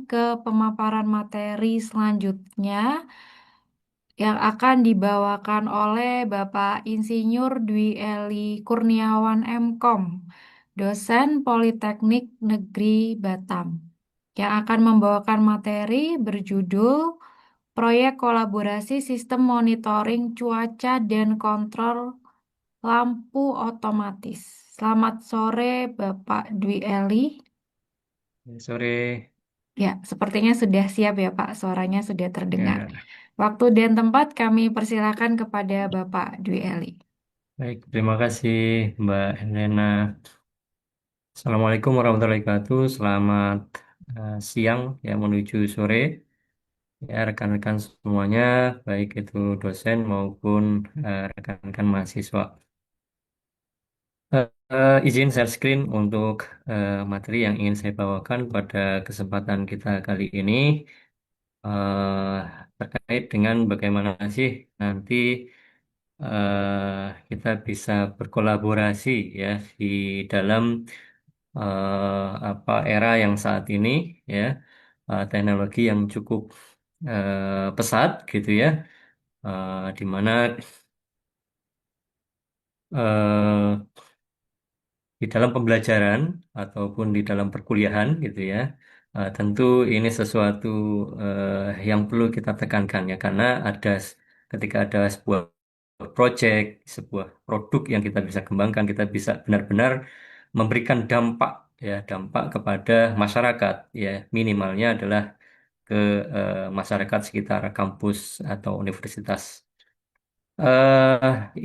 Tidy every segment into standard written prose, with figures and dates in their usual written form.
ke pemaparan materi selanjutnya yang akan dibawakan oleh Bapak Insinyur Dwi Eli Kurniawan MKom, dosen Politeknik Negeri Batam, yang akan membawakan materi berjudul Proyek Kolaborasi Sistem Monitoring Cuaca dan Kontrol Lampu Otomatis. Selamat sore, Bapak Dwi Eli. Sore, Ya, sepertinya sudah siap ya Pak, suaranya sudah terdengar. ya, Waktu dan tempat kami persilakan kepada Bapak Dwi Eli. baik. Terima kasih, Mbak Helena. Assalamualaikum warahmatullahi wabarakatuh. Selamat siang, ya menuju sore, ya rekan-rekan semuanya, baik itu dosen maupun rekan-rekan mahasiswa. Izin share screen untuk materi yang ingin saya bawakan pada kesempatan kita kali ini eh, terkait dengan bagaimana sih nanti kita bisa berkolaborasi ya di dalam apa era yang saat ini ya teknologi yang cukup pesat gitu ya di mana eh, di dalam pembelajaran ataupun di dalam perkuliahan gitu ya tentu ini sesuatu yang perlu kita tekankan ya karena ketika ada sebuah project, sebuah produk yang kita bisa kembangkan, kita bisa benar-benar memberikan dampak ya, dampak kepada masyarakat ya, minimalnya adalah ke masyarakat sekitar kampus atau universitas.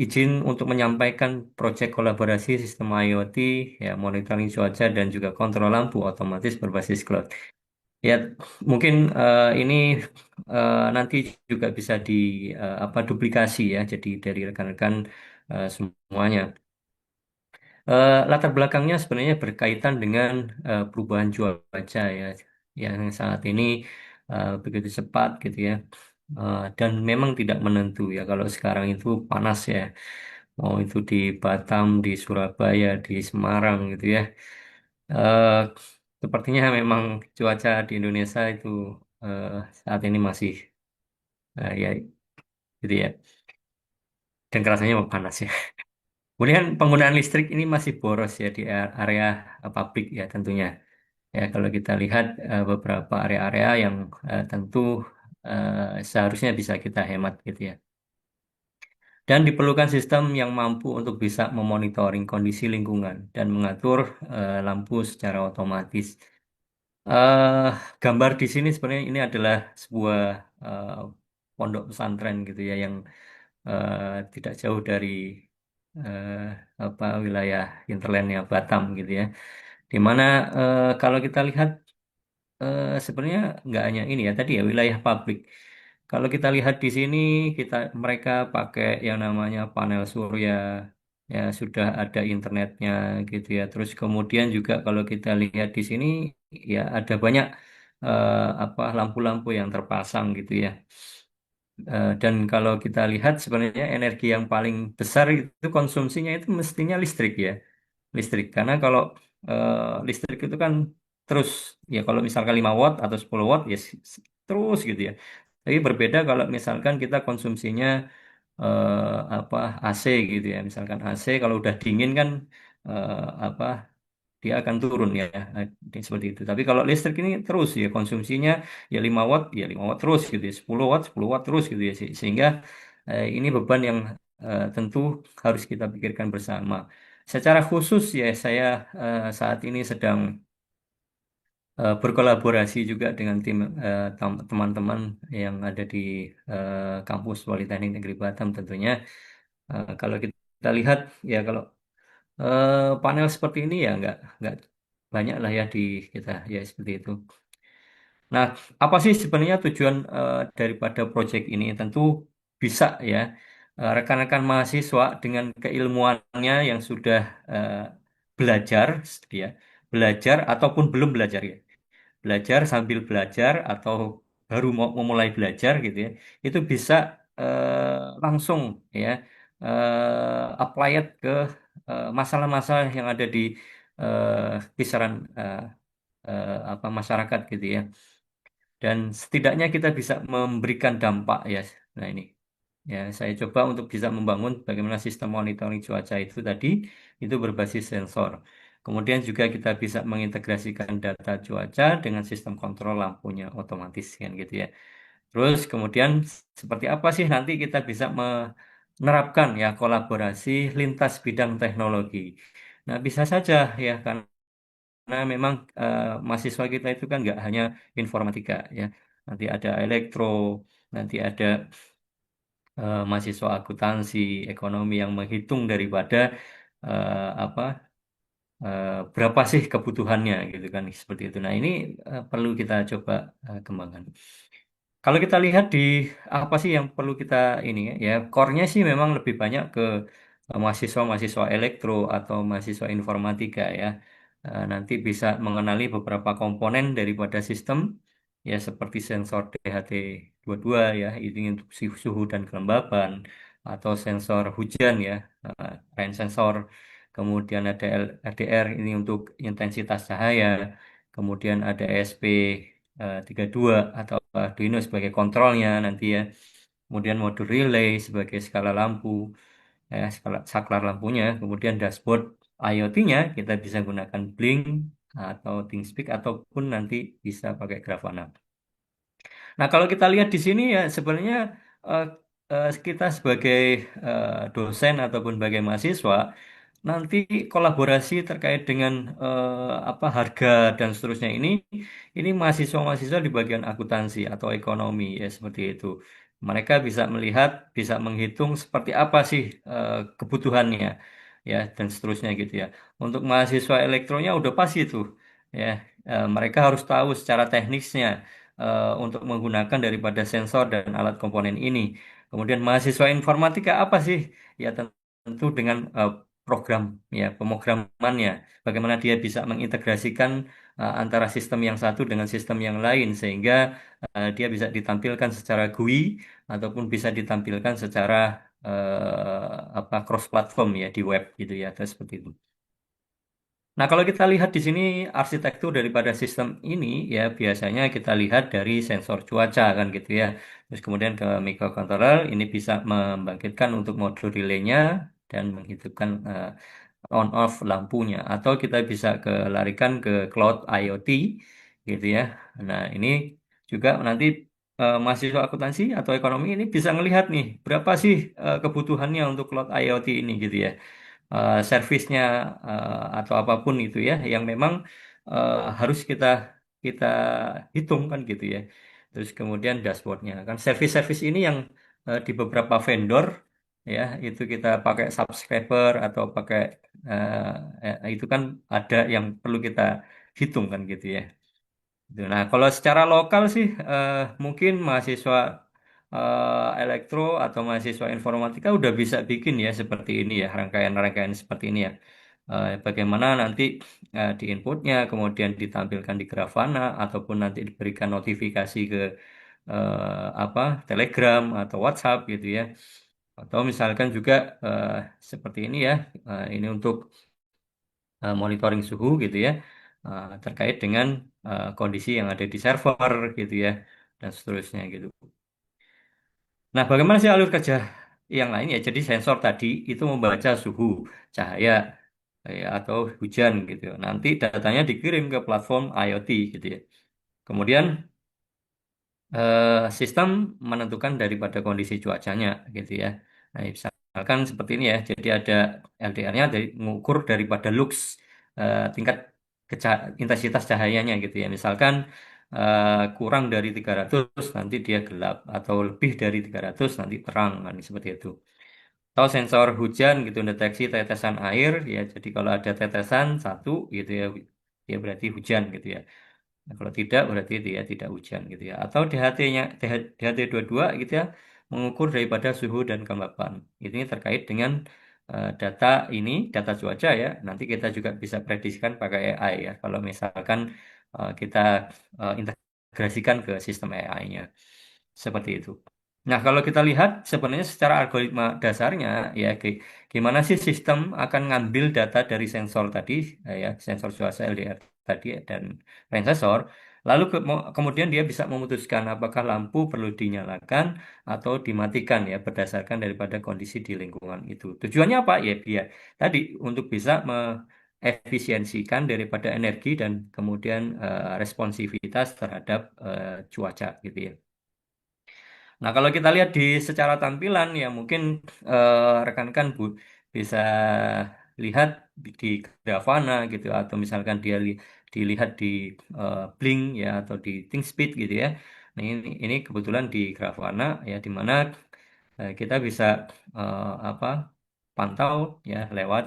Izin untuk menyampaikan proyek kolaborasi sistem IoT, ya, monitoring cuaca dan juga kontrol lampu otomatis berbasis cloud. Ya, mungkin ini nanti juga bisa di apa duplikasi ya, jadi dari rekan-rekan semuanya. Latar belakangnya sebenarnya berkaitan dengan perubahan cuaca ya, yang saat ini begitu cepat gitu ya. Dan memang tidak menentu ya. Kalau sekarang itu panas ya, mau itu di Batam, di Surabaya, di Semarang gitu ya. Eh, Sepertinya memang cuaca di Indonesia itu eh, saat ini masih ya gitu ya. Dan kerasanya memang panas ya. Kemudian penggunaan listrik ini masih boros ya di area pabrik ya tentunya. Ya kalau kita lihat beberapa area-area yang tentu seharusnya bisa kita hemat gitu ya. Dan diperlukan sistem yang mampu untuk bisa memonitoring kondisi lingkungan dan mengatur lampu secara otomatis. eh Gambar di sini sebenarnya ini adalah sebuah eh, pondok pesantren gitu ya yang eh, tidak jauh dari eh, apa wilayah hinterlandnya Batam gitu ya. Di mana kalau kita lihat sebenarnya nggak hanya ini ya tadi ya wilayah pabrik. Kalau kita lihat di sini mereka pakai yang namanya panel surya ya sudah ada internetnya gitu ya. Terus kemudian juga kalau kita lihat di sini ya ada banyak apa lampu-lampu yang terpasang gitu ya. Dan kalau kita lihat sebenarnya energi yang paling besar itu konsumsinya itu mestinya listrik ya listrik. Karena kalau listrik itu kan terus ya kalau misalkan 5 watt atau 10 watt ya terus gitu ya. Tapi berbeda kalau misalkan kita konsumsinya apa AC gitu ya. Misalkan AC kalau udah dingin kan apa dia akan turun ya. Seperti itu. Tapi kalau listrik ini terus ya konsumsinya ya 5 watt ya 5 watt terus gitu ya. 10 watt terus gitu ya. Sehingga ini beban yang tentu harus kita pikirkan bersama. Secara khusus ya saya saat ini sedang berkolaborasi juga dengan tim teman-teman yang ada di kampus Politeknik Negeri Batam tentunya. Kalau kita lihat ya kalau panel seperti ini ya nggak banyak lah ya di kita ya seperti itu. Nah, apa sih sebenarnya tujuan daripada proyek ini? Tentu bisa ya rekan-rekan mahasiswa dengan keilmuannya yang sudah eh, belajar, ya, belajar ataupun belum belajar ya, belajar sambil belajar atau baru mau memulai belajar gitu ya, itu bisa langsung ya applied ke masalah-masalah yang ada di kisaran apa masyarakat gitu ya. Dan setidaknya kita bisa memberikan dampak ya. Nah ini ya saya coba untuk bisa membangun bagaimana sistem monitoring cuaca itu tadi itu berbasis sensor. Kemudian juga kita bisa mengintegrasikan data cuaca dengan sistem kontrol lampunya otomatis kan gitu ya. Terus kemudian seperti apa sih nanti kita bisa menerapkan ya kolaborasi lintas bidang teknologi. Nah, bisa saja ya karena memang mahasiswa kita itu kan nggak hanya informatika ya. Nanti ada elektro, nanti ada mahasiswa akuntansi, ekonomi yang menghitung daripada apa berapa sih kebutuhannya gitu kan seperti itu. Nah, ini perlu kita coba kembangkan. Kalau kita lihat di apa sih yang perlu kita ini ya, ya core-nya sih memang lebih banyak ke mahasiswa-mahasiswa elektro atau mahasiswa informatika ya. Nanti bisa mengenali beberapa komponen daripada sistem ya seperti sensor DHT22 ya, ini untuk suhu dan kelembapan atau sensor hujan ya, rain sensor. Kemudian ada LDR ini untuk intensitas cahaya. Kemudian ada ESP32 atau Arduino sebagai kontrolnya nanti ya. Kemudian modul relay sebagai skala lampu, saklar lampunya. Kemudian dashboard IoT-nya kita bisa gunakan Blink atau ThingSpeak ataupun nanti bisa pakai Grafana. Nah, kalau kita lihat di sini ya sebenarnya eh, kita sebagai dosen ataupun sebagai mahasiswa nanti kolaborasi terkait dengan apa harga dan seterusnya ini mahasiswa-mahasiswa di bagian akuntansi atau ekonomi ya seperti itu. Mereka bisa melihat, bisa menghitung seperti apa sih kebutuhannya ya dan seterusnya gitu ya. Untuk mahasiswa elektronya udah pasti itu ya. Mereka harus tahu secara teknisnya untuk menggunakan daripada sensor dan alat komponen ini. Kemudian mahasiswa informatika apa sih? Ya tentu dengan program ya pemrogramannya bagaimana dia bisa mengintegrasikan antara sistem yang satu dengan sistem yang lain sehingga dia bisa ditampilkan secara GUI ataupun bisa ditampilkan secara apa cross platform ya di web gitu ya terus seperti itu. Nah, kalau kita lihat di sini arsitektur daripada sistem ini ya biasanya kita lihat dari sensor cuaca kan gitu ya. Terus kemudian ke microcontroller ini bisa membangkitkan untuk modul relaynya dan menghidupkan on off lampunya atau kita bisa larikan ke cloud IoT gitu ya. Nah, ini juga nanti mahasiswa akuntansi atau ekonomi ini bisa melihat nih berapa sih kebutuhannya untuk cloud IoT ini gitu ya servisnya atau apapun itu ya yang memang harus kita kita hitung kan gitu ya. Terus kemudian dashboardnya kan servis-servis ini yang di beberapa vendor ya itu kita pakai subscriber atau pakai itu kan ada yang perlu kita hitung kan gitu ya. Gitu. Nah, kalau secara lokal sih mungkin mahasiswa elektro atau mahasiswa informatika udah bisa bikin ya seperti ini ya, rangkaian-rangkaian seperti ini ya. Bagaimana nanti di inputnya, kemudian ditampilkan di Grafana ataupun nanti diberikan notifikasi ke apa Telegram atau WhatsApp gitu ya. Atau misalkan juga eh, seperti ini ya, ini untuk monitoring suhu gitu ya terkait dengan kondisi yang ada di server gitu ya dan seterusnya gitu. Nah, bagaimana sih alur kerja yang lain ya? Jadi sensor tadi itu membaca suhu, cahaya ya, atau hujan gitu. Nanti datanya dikirim ke platform IoT gitu ya. Kemudian sistem menentukan daripada kondisi cuacanya gitu ya. Nah, misalkan seperti ini ya. Jadi ada LDR-nya dari mengukur daripada lux tingkat intensitas cahayanya gitu ya. Misalkan kurang dari 300 nanti dia gelap atau lebih dari 300 nanti terang kan seperti itu. Atau sensor hujan gitu deteksi tetesan air ya. Jadi kalau ada tetesan satu gitu ya, ya berarti hujan gitu ya. Nah, kalau tidak berarti dia tidak hujan gitu ya. Atau DHT-nya DHT22 gitu ya mengukur daripada suhu dan kelembapan. Ini terkait dengan data ini, data cuaca ya. Nanti kita juga bisa prediksikan pakai AI ya. Kalau misalkan kita integrasikan ke sistem AI-nya. Seperti itu. Nah, kalau kita lihat sebenarnya secara algoritma dasarnya ya gimana sih sistem akan ngambil data dari sensor tadi ya sensor cuaca LDR tadi dan rain sensor. Lalu kemudian dia bisa memutuskan apakah lampu perlu dinyalakan atau dimatikan ya berdasarkan daripada kondisi di lingkungan itu. Tujuannya apa? Ya biar tadi untuk bisa efisiensikan daripada energi dan kemudian responsivitas terhadap cuaca gitu ya. Nah, kalau kita lihat di secara tampilan ya mungkin rekan-rekan bisa lihat di Grafana gitu atau misalkan dilihat di Blink ya atau di ThinkSpeed gitu ya. Nah, ini kebetulan di Grafana ya di mana kita bisa apa pantau ya lewat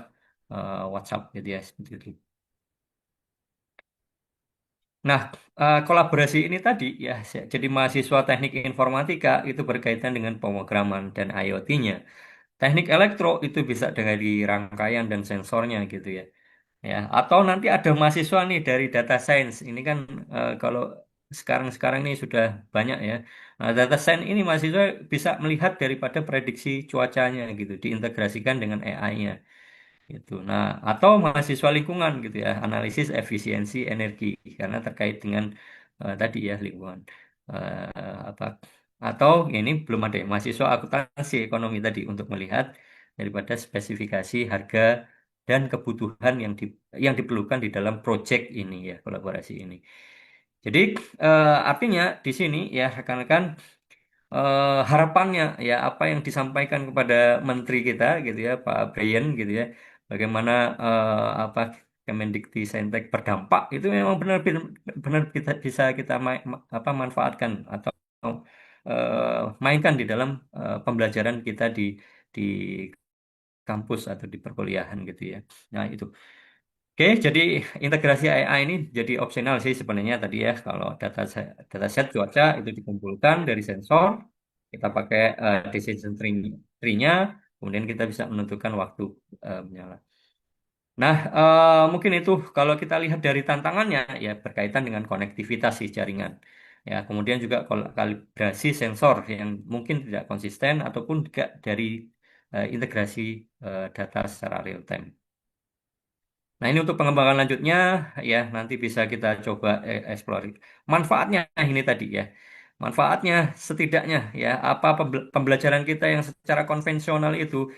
WhatsApp gitu ya seperti itu. Nah, kolaborasi ini tadi ya, jadi mahasiswa teknik informatika itu berkaitan dengan pemrograman dan IoT-nya. Teknik elektro itu bisa dari rangkaian dan sensornya gitu ya. Ya, atau nanti ada mahasiswa nih dari data science. Ini kan kalau sekarang-sekarang ini sudah banyak ya. Nah, data science ini mahasiswa bisa melihat daripada prediksi cuacanya gitu, diintegrasikan dengan AI-nya gitu. Nah, atau mahasiswa lingkungan gitu ya, analisis efisiensi energi karena terkait dengan tadi ya lingkungan. Apa atau ini belum ada ya, mahasiswa akuntansi ekonomi tadi untuk melihat daripada spesifikasi harga dan kebutuhan yang diperlukan di dalam proyek ini ya, kolaborasi ini. Jadi artinya di sini ya rekan-rekan harapannya ya apa yang disampaikan kepada menteri kita gitu ya Pak Brian gitu ya bagaimana apa Kemendikbudristek berdampak itu memang benar bisa kita apa manfaatkan atau mainkan di dalam pembelajaran kita di kampus atau di perkuliahan gitu ya. Nah itu. Oke, jadi integrasi AI ini jadi opsional sih sebenarnya tadi ya. Kalau dataset cuaca itu dikumpulkan dari sensor, kita pakai decision tree-nya, kemudian kita bisa menentukan waktu menyala. Nah, mungkin itu kalau kita lihat dari tantangannya ya berkaitan dengan konektivitas si jaringan. Ya, kemudian juga kalibrasi sensor yang mungkin tidak konsisten ataupun juga dari integrasi data secara real time. Nah, ini untuk pengembangan lanjutnya ya nanti bisa kita coba eksplor. Manfaatnya ini tadi ya. Manfaatnya setidaknya ya apa pembelajaran kita yang secara konvensional itu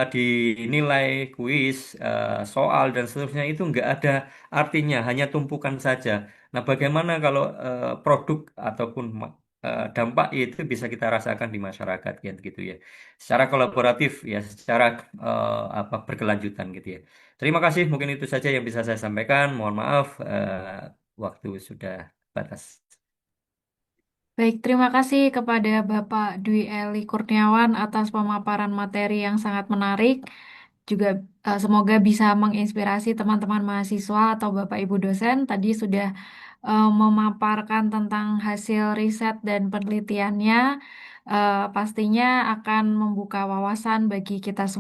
dinilai kuis, soal dan seterusnya itu nggak ada artinya, hanya tumpukan saja. Nah, bagaimana kalau produk ataupun dampak itu bisa kita rasakan di masyarakat gitu ya. Secara kolaboratif ya, secara apa berkelanjutan gitu ya. Terima kasih, mungkin itu saja yang bisa saya sampaikan. Mohon maaf, waktu sudah batas. Baik, terima kasih kepada Bapak Dwi Eli Kurniawan atas pemaparan materi yang sangat menarik. Juga semoga bisa menginspirasi teman-teman mahasiswa atau Bapak Ibu dosen. Tadi sudah memaparkan tentang hasil riset dan penelitiannya. Pastinya akan membuka wawasan bagi kita semua.